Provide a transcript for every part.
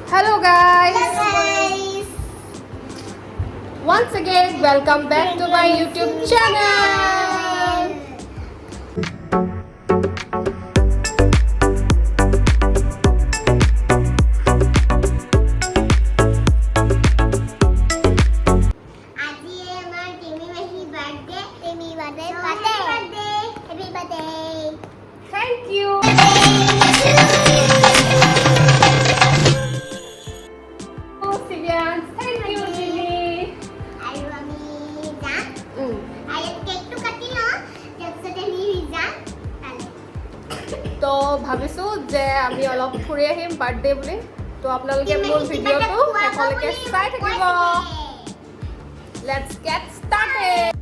Hello guys. Guys. Once again, welcome back to my YouTube channel. আজি আমার TIMI মাহি birthday TIMI birthday happy birthday Thank you. Oh, Sivian, thank you, Jimmy. আৰু আমি যাম আৰু কেকটো কাটি লওঁ তাৰপিছত আমি যাম তো ভাবিছো যে আমি অলপ ফুৰি আহিম বাৰ্থডে বুলি তো আপোনালোকে মোৰ ভিডিঅ'টো শেষলৈকে চাই থাকিব let's get started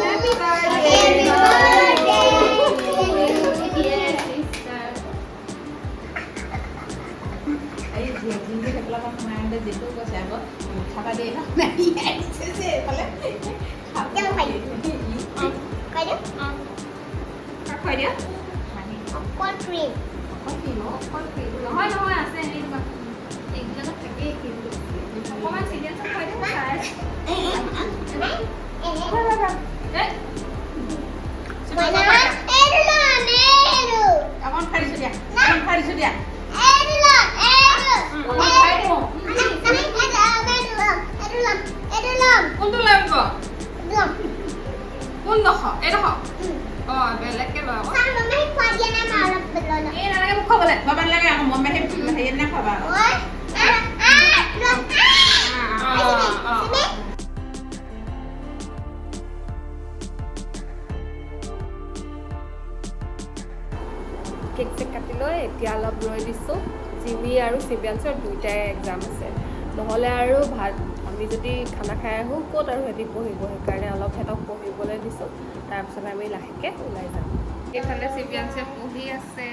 Happy birthday কোনটো লাগিব কোন দখ এই দখ অ বেলেগকে লও এই নালাগে মোক খাবলে বাবা লাগে আকৌ মম্মে হেৰি না খাবা কেক চেক কাটি লৈ এতিয়া অলপ ৰৈ দিছোঁ জিমি আৰু চিভিয়ানছৰ দুইটাই এক্সাম আছে নহ'লে আৰু ভাত আমি যদি খানা খাই আহোঁ ক'ত আৰু সিহঁতি পঢ়িব সেইকাৰণে অলপ সিহঁতক পঢ়িবলৈ দিছোঁ তাৰপিছত আমি লাহেকৈ ওলাই যাম এইফালে চিভিয়ানছে পঢ়ি আছে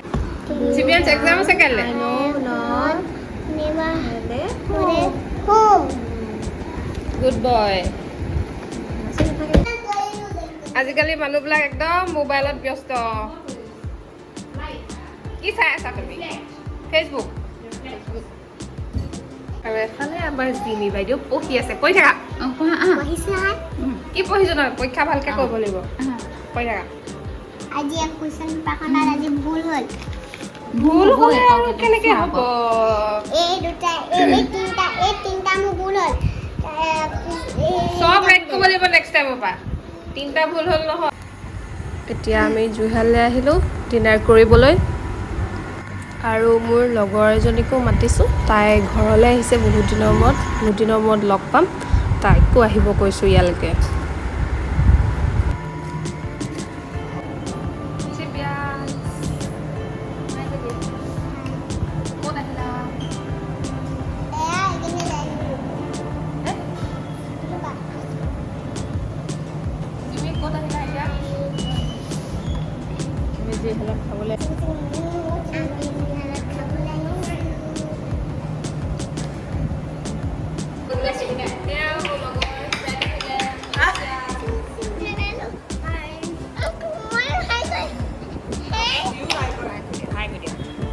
চিভিয়ানছ এক্সাম আছে কাইলৈ গুড বয় আজিকালি মানুহবিলাক একদম মোবাইলত ব্যস্ত কি চাই আছা তুমি ফেচবুক আৰু এফালে আমাৰ জিমি বাইদেউ পঢ়ি আছে কৈ থাকা কি পঢ়িছ নহয় পৰীক্ষা ভালকৈ কৰিব লাগিব কৈ থাকা আজি এক কুৱেশ্যন পেপাৰখনত আজি ভুল হ'ল ভুল হ'লে আৰু কেনেকৈ হ'ব এই তিনিটা মোৰ ভুল হ'ল চব ৰাইট কৰিব লাগিব নেক্সট টাইমৰ পৰা তিনিটা ভুল হ'ল নহয় এতিয়া আমি জুইহাললৈ আহিলোঁ ডিনাৰ কৰিবলৈ আৰু মোৰ লগৰ এজনীকো মাতিছোঁ তাই ঘৰলৈ আহিছে বহুত দিনৰ মূৰত লগ পাম তাইকো আহিব কৈছোঁ ইয়ালৈকে খাবলৈ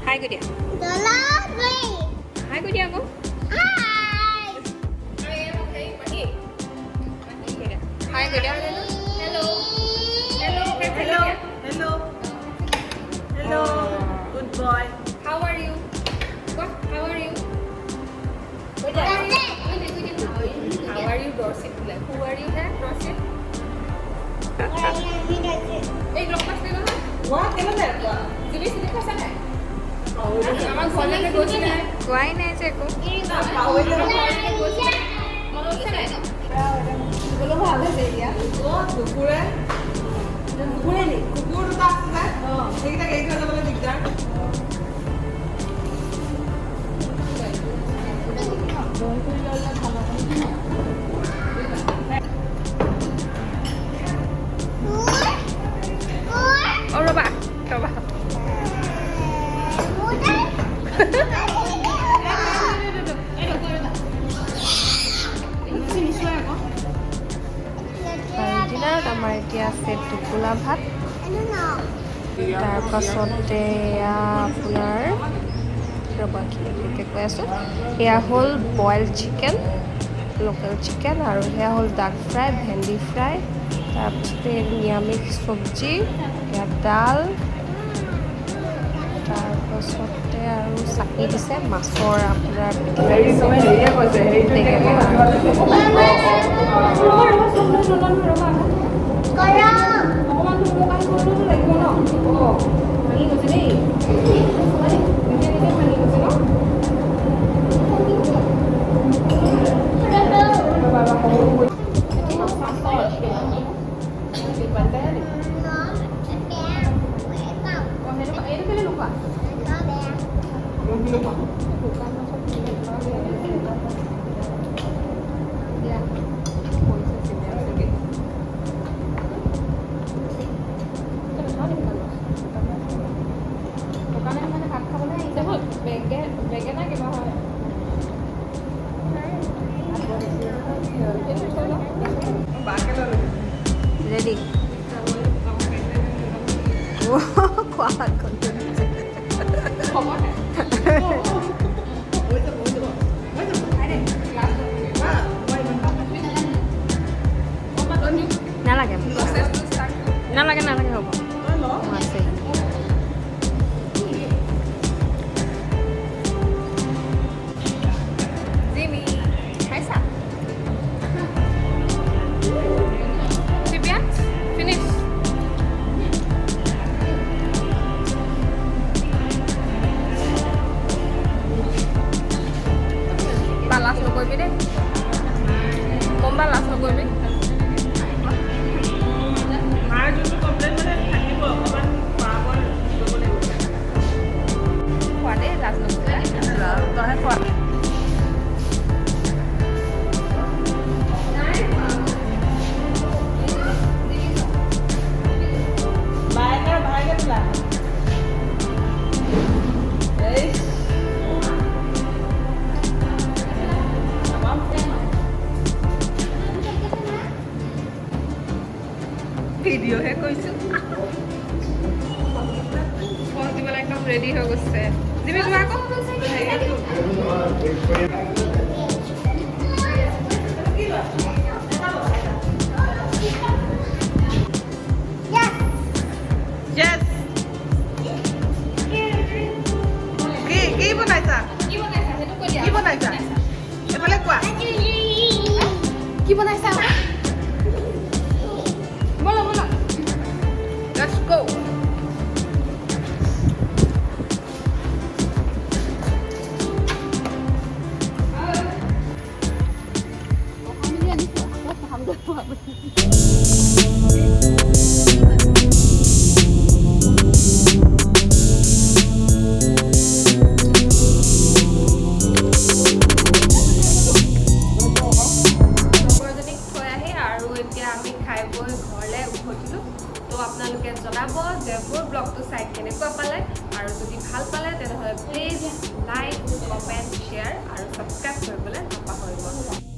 Hi, good day. Hi, good day, Uncle. Hi, good day. Hello. Good boy. How are you? What? How are you? How are you, Dorset? Who are you there, Dorset? Hey, Dorset, What? Ano na? Jimmy, sino ka sa নাই? আমাৰ ঘৰলৈকে গৈছিলে কোৱাই নাই যে একো ভাল হৈছে এতিয়া কুকুৰে নি কুকুৰ দুটা আছে যে সেইকেইটাক এৰি থৈ যাবলৈ দিগদাৰ ৰ'বা ডিনাৰত আমাৰ এতিয়া আছে টোপোলা ভাত তাৰপাছতে এয়া আপোনাৰ ৰ'বা কি কৈ আছোঁ, এয়া হ'ল বইল চিকেন, লোকেল চিকেন, আৰু সেয়া হ'ল ডাক ফ্ৰাই, ভেন্দি ফ্ৰাই, তাৰপিছতে নিৰামিষ চব্জি, এয়া ডাল, তাৰপাছতে আৰু চাটনি দিছে, মাছৰ আপোনাৰ পিটিকা দিছে, টেঙেমা। বেঙেনা কিবা হয় ৰেডি খোৱা নালাগে নালাগে নালাগে হ'ব আছে। জিমি খাইছা? চিবিয়ান ফিনিছ। লাজ নকৰিবি দেই, গম পাই লাজ নকৰিবি। মাৰ যোনটো কমপ্লেইন মানে থাকিব অকণমান খোৱা দেই, লাজ নকৰিবি। তইহে খোৱা। ভাইকে তোলা ভিডিঅ'হে কৈছোঁ। ফোন দিবলৈ একদম ৰেডি হৈ গৈছে। জিমি যোৱা আকৌ Yes. কি বনাইছা? কি বনাইছা? এইফালে কোৱা। কি বনাইছা? বলো বলো। Let's go. আমি খাই বৈ ঘৰলৈ উভতিলোঁ। তো আপোনালোকে জনাব যে মোৰ ব্লগটো চাই কেনেকুৱা পালে, আৰু যদি ভাল পালে তেনেহ'লে প্লিজ লাইক, কমেণ্ট, শ্বেয়াৰ আৰু ছাবস্ক্ৰাইব কৰিবলৈ নাপাহৰিব।